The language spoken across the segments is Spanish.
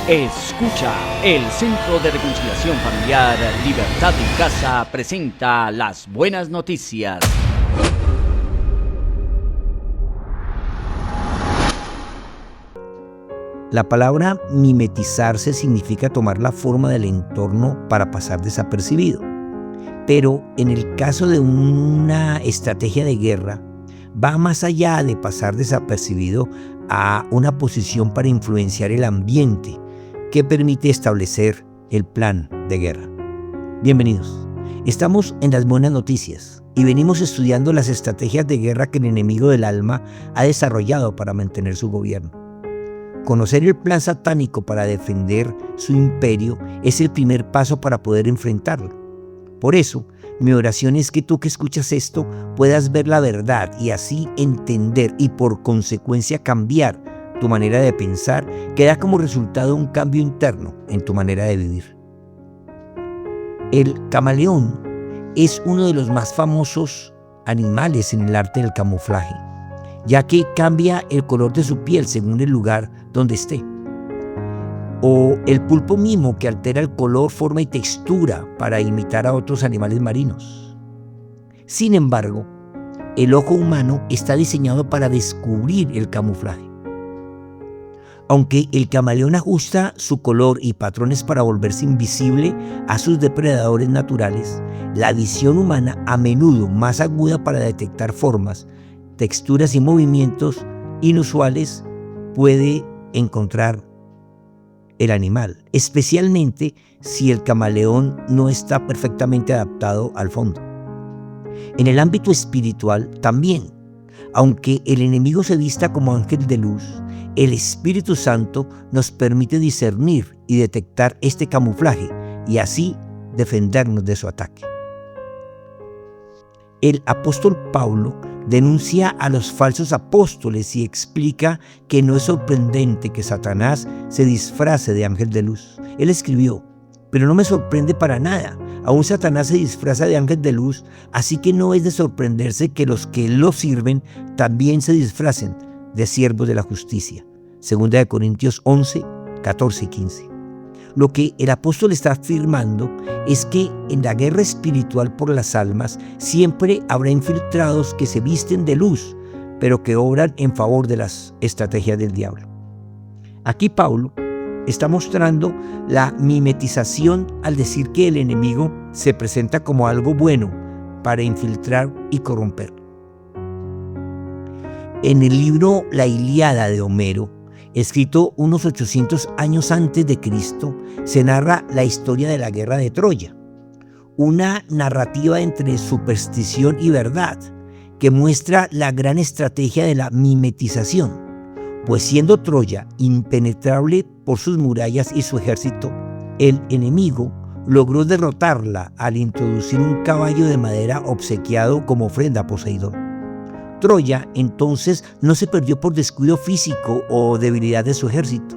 Escucha, el Centro de Reconciliación Familiar Libertad en Casa presenta las buenas noticias. La palabra mimetizarse significa tomar la forma del entorno para pasar desapercibido. Pero en el caso de una estrategia de guerra, va más allá de pasar desapercibido a una posición para influenciar el ambiente que permite establecer el plan de guerra. Bienvenidos. Estamos en las buenas noticias y venimos estudiando las estrategias de guerra que el enemigo del alma ha desarrollado para mantener su gobierno. Conocer el plan satánico para defender su imperio es el primer paso para poder enfrentarlo. Por eso, mi oración es que tú que escuchas esto puedas ver la verdad y así entender y por consecuencia cambiar tu manera de pensar, que da como resultado un cambio interno en tu manera de vivir. El camaleón es uno de los más famosos animales en el arte del camuflaje, ya que cambia el color de su piel según el lugar donde esté. O el pulpo mimo, que altera el color, forma y textura para imitar a otros animales marinos. Sin embargo, el ojo humano está diseñado para descubrir el camuflaje. Aunque el camaleón ajusta su color y patrones para volverse invisible a sus depredadores naturales, la visión humana, a menudo más aguda para detectar formas, texturas y movimientos inusuales, puede encontrar el animal, especialmente si el camaleón no está perfectamente adaptado al fondo. En el ámbito espiritual también, aunque el enemigo se vista como ángel de luz, el Espíritu Santo nos permite discernir y detectar este camuflaje y así defendernos de su ataque. El apóstol Pablo denuncia a los falsos apóstoles y explica que no es sorprendente que Satanás se disfrace de ángel de luz. Él escribió: pero no me sorprende para nada. Aún Satanás se disfraza de ángel de luz, así que no es de sorprenderse que los que lo sirven también se disfracen de siervos de la justicia. 2 Corintios 11, 14 y 15. Lo que el apóstol está afirmando es que en la guerra espiritual por las almas siempre habrá infiltrados que se visten de luz, pero que obran en favor de las estrategias del diablo. Aquí Pablo está mostrando la mimetización al decir que el enemigo se presenta como algo bueno para infiltrar y corromper. En el libro La Ilíada de Homero, escrito unos 800 años antes de Cristo, se narra la historia de la guerra de Troya, una narrativa entre superstición y verdad que muestra la gran estrategia de la mimetización, pues siendo Troya impenetrable por sus murallas y su ejército, el enemigo logró derrotarla al introducir un caballo de madera obsequiado como ofrenda a Poseidón. Troya entonces no se perdió por descuido físico o debilidad de su ejército,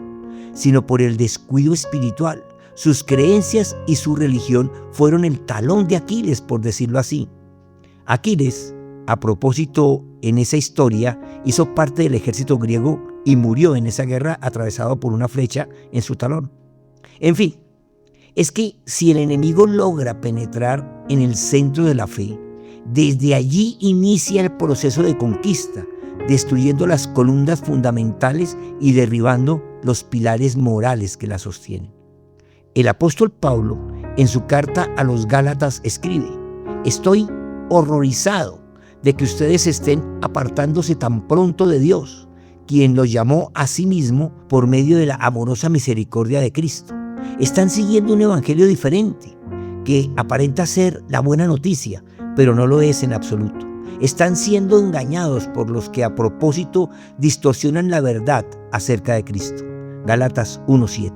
sino por el descuido espiritual. Sus creencias y su religión fueron el talón de Aquiles, por decirlo así. Aquiles, a propósito, en esa historia, hizo parte del ejército griego y murió en esa guerra atravesado por una flecha en su talón. En fin, es que si el enemigo logra penetrar en el centro de la fe, desde allí inicia el proceso de conquista, destruyendo las columnas fundamentales y derribando los pilares morales que la sostienen. El apóstol Pablo, en su carta a los Gálatas, escribe: estoy horrorizado de que ustedes estén apartándose tan pronto de Dios, quien los llamó a sí mismo por medio de la amorosa misericordia de Cristo. Están siguiendo un evangelio diferente, que aparenta ser la buena noticia, pero no lo es en absoluto. Están siendo engañados por los que a propósito distorsionan la verdad acerca de Cristo. Gálatas 1:7.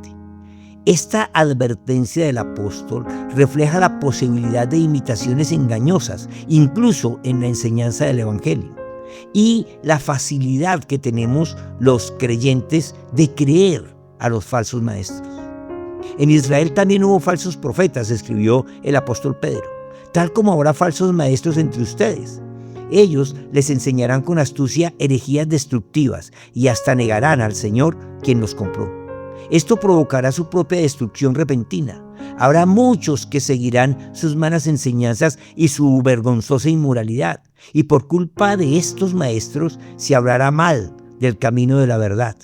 Esta advertencia del apóstol refleja la posibilidad de imitaciones engañosas, incluso en la enseñanza del evangelio, y la facilidad que tenemos los creyentes de creer a los falsos maestros. En Israel también hubo falsos profetas, escribió el apóstol Pedro, tal como habrá falsos maestros entre ustedes. Ellos les enseñarán con astucia herejías destructivas y hasta negarán al Señor quien los compró. Esto provocará su propia destrucción repentina. Habrá muchos que seguirán sus malas enseñanzas y su vergonzosa inmoralidad, y por culpa de estos maestros se hablará mal del camino de la verdad.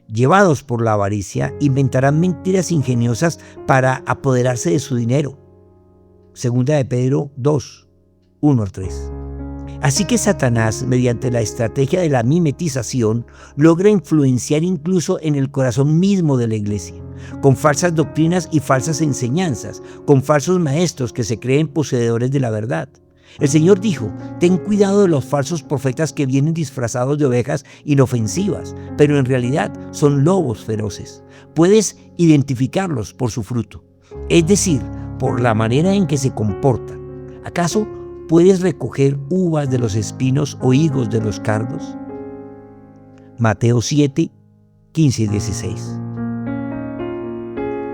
Llevados por la avaricia, inventarán mentiras ingeniosas para apoderarse de su dinero. Segunda de Pedro 2, 1-3. Así que Satanás, mediante la estrategia de la mimetización, logra influenciar incluso en el corazón mismo de la iglesia, con falsas doctrinas y falsas enseñanzas, con falsos maestros que se creen poseedores de la verdad. El Señor dijo: ten cuidado de los falsos profetas que vienen disfrazados de ovejas inofensivas, pero en realidad son lobos feroces. Puedes identificarlos por su fruto, es decir, por la manera en que se comportan. ¿Acaso puedes recoger uvas de los espinos o higos de los cardos? Mateo 7, 15 y 16.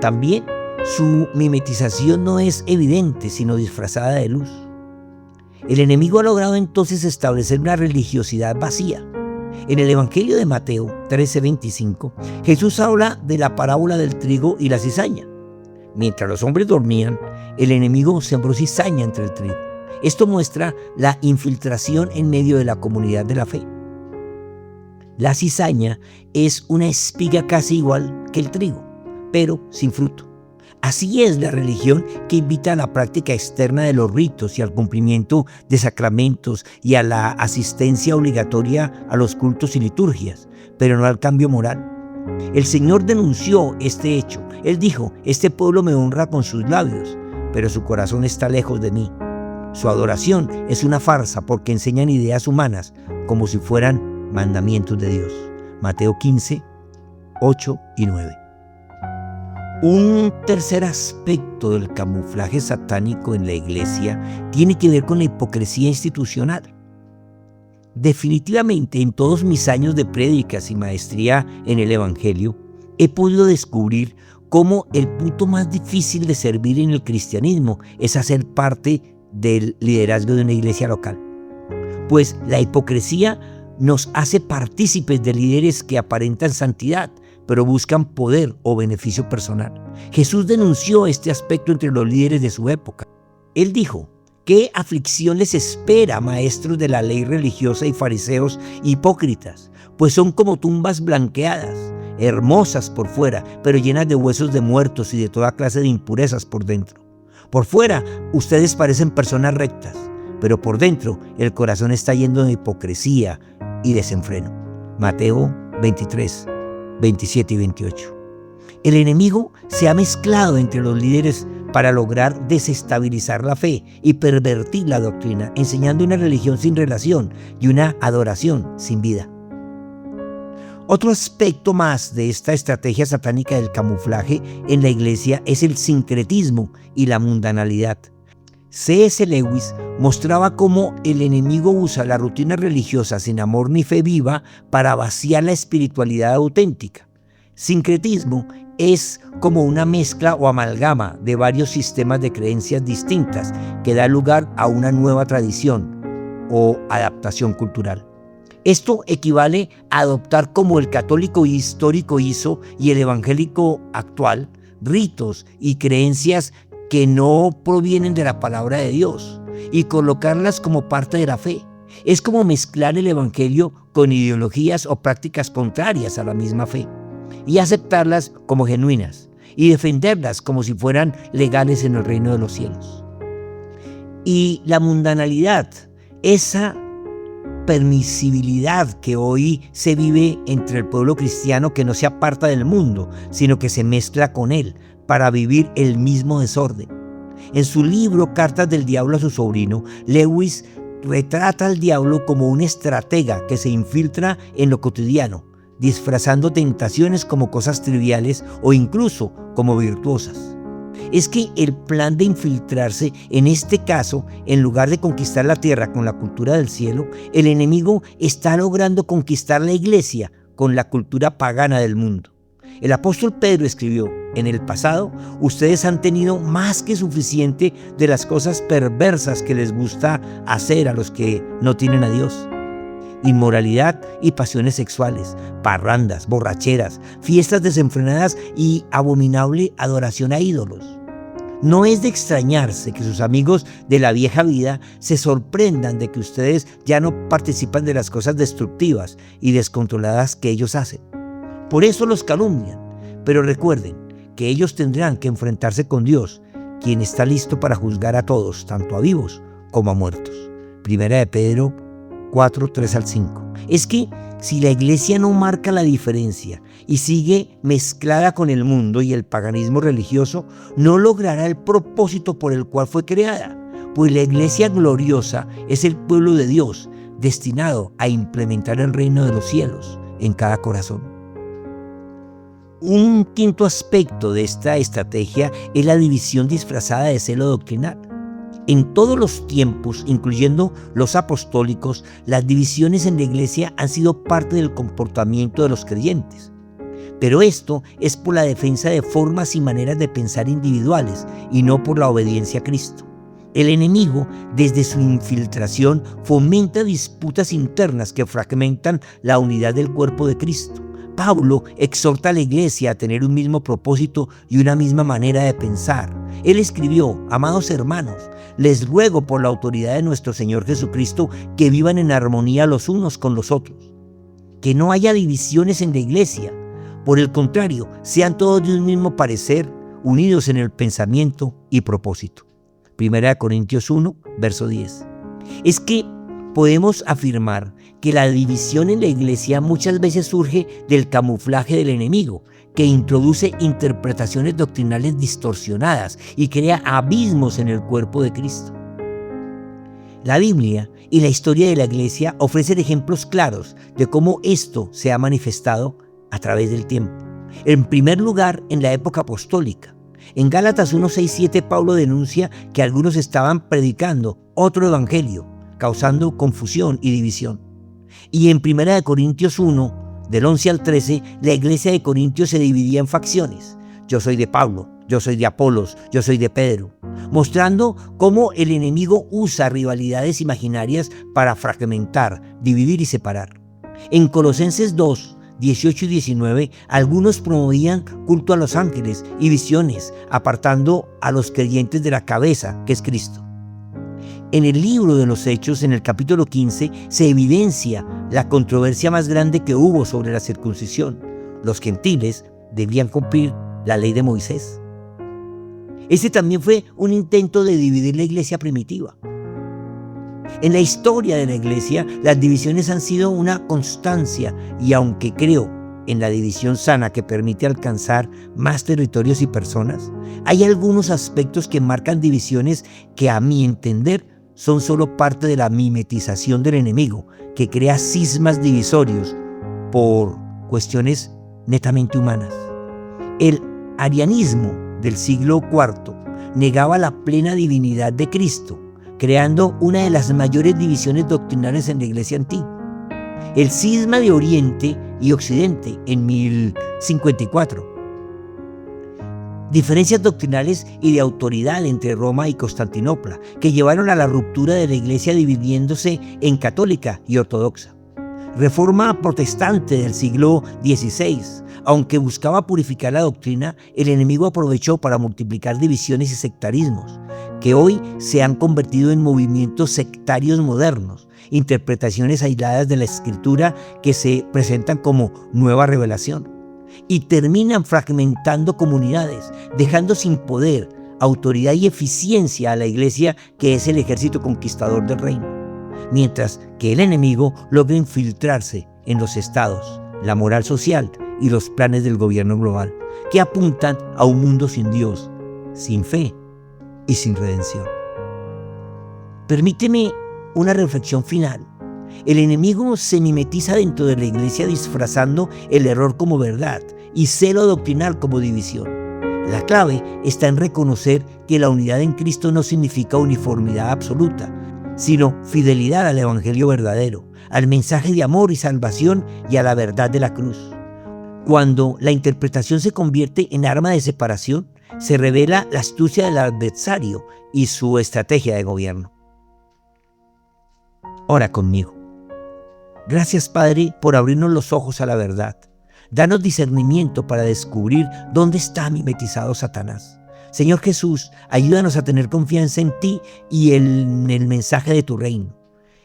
También su mimetización no es evidente, sino disfrazada de luz. El enemigo ha logrado entonces establecer una religiosidad vacía. En el Evangelio de Mateo 13:25, Jesús habla de la parábola del trigo y la cizaña. Mientras los hombres dormían, el enemigo sembró cizaña entre el trigo. Esto muestra la infiltración en medio de la comunidad de la fe. La cizaña es una espiga casi igual que el trigo, pero sin fruto. Así es la religión que invita a la práctica externa de los ritos y al cumplimiento de sacramentos y a la asistencia obligatoria a los cultos y liturgias, pero no al cambio moral. El Señor denunció este hecho. Él dijo: este pueblo me honra con sus labios, pero su corazón está lejos de mí. Su adoración es una farsa porque enseñan ideas humanas como si fueran mandamientos de Dios. Mateo 15, 8 y 9. Un tercer aspecto del camuflaje satánico en la iglesia tiene que ver con la hipocresía institucional. Definitivamente, en todos mis años de prédicas y maestría en el Evangelio, he podido descubrir cómo el punto más difícil de servir en el cristianismo es hacer parte del liderazgo de una iglesia local. Pues la hipocresía nos hace partícipes de líderes que aparentan santidad, pero buscan poder o beneficio personal. Jesús denunció este aspecto entre los líderes de su época. Él dijo: ¿qué aflicción les espera, maestros de la ley religiosa y fariseos hipócritas? Pues son como tumbas blanqueadas, hermosas por fuera, pero llenas de huesos de muertos y de toda clase de impurezas por dentro. Por fuera, ustedes parecen personas rectas, pero por dentro el corazón está lleno de hipocresía y desenfreno. Mateo 23, 27 y 28. El enemigo se ha mezclado entre los líderes para lograr desestabilizar la fe y pervertir la doctrina, enseñando una religión sin relación y una adoración sin vida. Otro aspecto más de esta estrategia satánica del camuflaje en la iglesia es el sincretismo y la mundanalidad. C.S. Lewis mostraba cómo el enemigo usa la rutina religiosa sin amor ni fe viva para vaciar la espiritualidad auténtica. Sincretismo es como una mezcla o amalgama de varios sistemas de creencias distintas que da lugar a una nueva tradición o adaptación cultural. Esto equivale a adoptar, como el católico histórico hizo y el evangélico actual, ritos y creencias que no provienen de la palabra de Dios y colocarlas como parte de la fe. Es como mezclar el evangelio con ideologías o prácticas contrarias a la misma fe y aceptarlas como genuinas y defenderlas como si fueran legales en el reino de los cielos. Y la mundanalidad, esa permisibilidad que hoy se vive entre el pueblo cristiano, que no se aparta del mundo, sino que se mezcla con él para vivir el mismo desorden. En su libro Cartas del Diablo a su sobrino, Lewis retrata al diablo como un estratega que se infiltra en lo cotidiano, disfrazando tentaciones como cosas triviales o incluso como virtuosas. Es que el plan de infiltrarse, en este caso, en lugar de conquistar la tierra con la cultura del cielo, el enemigo está logrando conquistar la iglesia con la cultura pagana del mundo. El apóstol Pedro escribió: en el pasado, ustedes han tenido más que suficiente de las cosas perversas que les gusta hacer a los que no tienen a Dios. inmoralidad y pasiones sexuales, parrandas, borracheras, fiestas desenfrenadas y abominable adoración a ídolos. No es de extrañarse que sus amigos de la vieja vida se sorprendan de que ustedes ya no participan de las cosas destructivas y descontroladas que ellos hacen. Por eso los calumnian, pero recuerden que ellos tendrán que enfrentarse con Dios, quien está listo para juzgar a todos, tanto a vivos como a muertos. Primera de Pedro 4, 3 al 5. Es que si la iglesia no marca la diferencia y sigue mezclada con el mundo y el paganismo religioso, no logrará el propósito por el cual fue creada, pues la iglesia gloriosa es el pueblo de Dios, destinado a implementar el reino de los cielos en cada corazón. Un quinto aspecto de esta estrategia es la división disfrazada de celo doctrinal. En todos los tiempos, incluyendo los apostólicos, las divisiones en la iglesia han sido parte del comportamiento de los creyentes. Pero esto es por la defensa de formas y maneras de pensar individuales y no por la obediencia a Cristo. El enemigo, desde su infiltración, fomenta disputas internas que fragmentan la unidad del cuerpo de Cristo. Pablo exhorta a la iglesia a tener un mismo propósito y una misma manera de pensar. Él escribió: amados hermanos, les ruego por la autoridad de nuestro Señor Jesucristo que vivan en armonía los unos con los otros. Que no haya divisiones en la iglesia. Por el contrario, sean todos de un mismo parecer, unidos en el pensamiento y propósito. Primera de Corintios 1, verso 10. Es que podemos afirmar que la división en la iglesia muchas veces surge del camuflaje del enemigo, que introduce interpretaciones doctrinales distorsionadas y crea abismos en el cuerpo de Cristo. La Biblia y la historia de la iglesia ofrecen ejemplos claros de cómo esto se ha manifestado a través del tiempo. En primer lugar, en la época apostólica. En Gálatas 1, 6, 7, Pablo denuncia que algunos estaban predicando otro evangelio, causando confusión y división. Y en 1 Corintios 1, del 11 al 13, la iglesia de Corintios se dividía en facciones. Yo soy de Pablo, yo soy de Apolos, yo soy de Pedro, mostrando cómo el enemigo usa rivalidades imaginarias para fragmentar, dividir y separar. En Colosenses 2, 18 y 19, algunos promovían culto a los ángeles y visiones, apartando a los creyentes de la cabeza, que es Cristo. En el libro de los Hechos, en el capítulo 15, se evidencia la controversia más grande que hubo sobre la circuncisión. Los gentiles debían cumplir la ley de Moisés. Este también fue un intento de dividir la iglesia primitiva. En la historia de la iglesia, las divisiones han sido una constancia, y aunque creo en la división sana que permite alcanzar más territorios y personas, hay algunos aspectos que marcan divisiones que, a mi entender, son solo parte de la mimetización del enemigo, que crea cismas divisorios por cuestiones netamente humanas. El arianismo del siglo IV negaba la plena divinidad de Cristo, creando una de las mayores divisiones doctrinales en la iglesia antigua. El cisma de Oriente y Occidente en 1054. Diferencias doctrinales y de autoridad entre Roma y Constantinopla, que llevaron a la ruptura de la iglesia dividiéndose en católica y ortodoxa. Reforma protestante del siglo XVI. Aunque buscaba purificar la doctrina, el enemigo aprovechó para multiplicar divisiones y sectarismos, que hoy se han convertido en movimientos sectarios modernos, interpretaciones aisladas de la Escritura que se presentan como nueva revelación, y terminan fragmentando comunidades, dejando sin poder, autoridad y eficiencia a la iglesia, que es el ejército conquistador del reino, mientras que el enemigo logra infiltrarse en los estados, la moral social y los planes del gobierno global, que apuntan a un mundo sin Dios, sin fe y sin redención. Permíteme una reflexión final. El enemigo se mimetiza dentro de la iglesia disfrazando el error como verdad y celo doctrinal como división. La clave está en reconocer que la unidad en Cristo no significa uniformidad absoluta, sino fidelidad al evangelio verdadero, al mensaje de amor y salvación y a la verdad de la cruz. Cuando la interpretación se convierte en arma de separación, se revela la astucia del adversario y su estrategia de gobierno. Ora conmigo. Gracias, Padre, por abrirnos los ojos a la verdad. Danos discernimiento para descubrir dónde está mimetizado Satanás. Señor Jesús, ayúdanos a tener confianza en ti y en el mensaje de tu reino,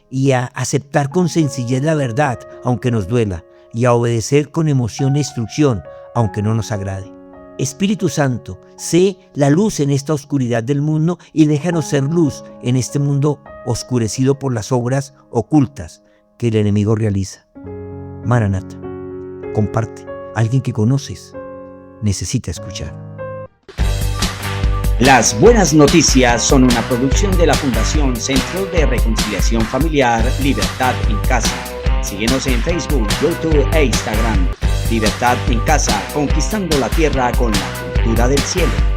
y a aceptar con sencillez la verdad, aunque nos duela, y a obedecer con emoción e instrucción, aunque no nos agrade. Espíritu Santo, sé la luz en esta oscuridad del mundo y déjanos ser luz en este mundo oscurecido por las obras ocultas que el enemigo realiza. Maranata, comparte. Alguien que conoces necesita escuchar. Las Buenas Noticias son una producción de la Fundación Centro de Reconciliación Familiar Libertad en Casa. Síguenos en Facebook, YouTube e Instagram. Libertad en Casa, conquistando la tierra con la cultura del cielo.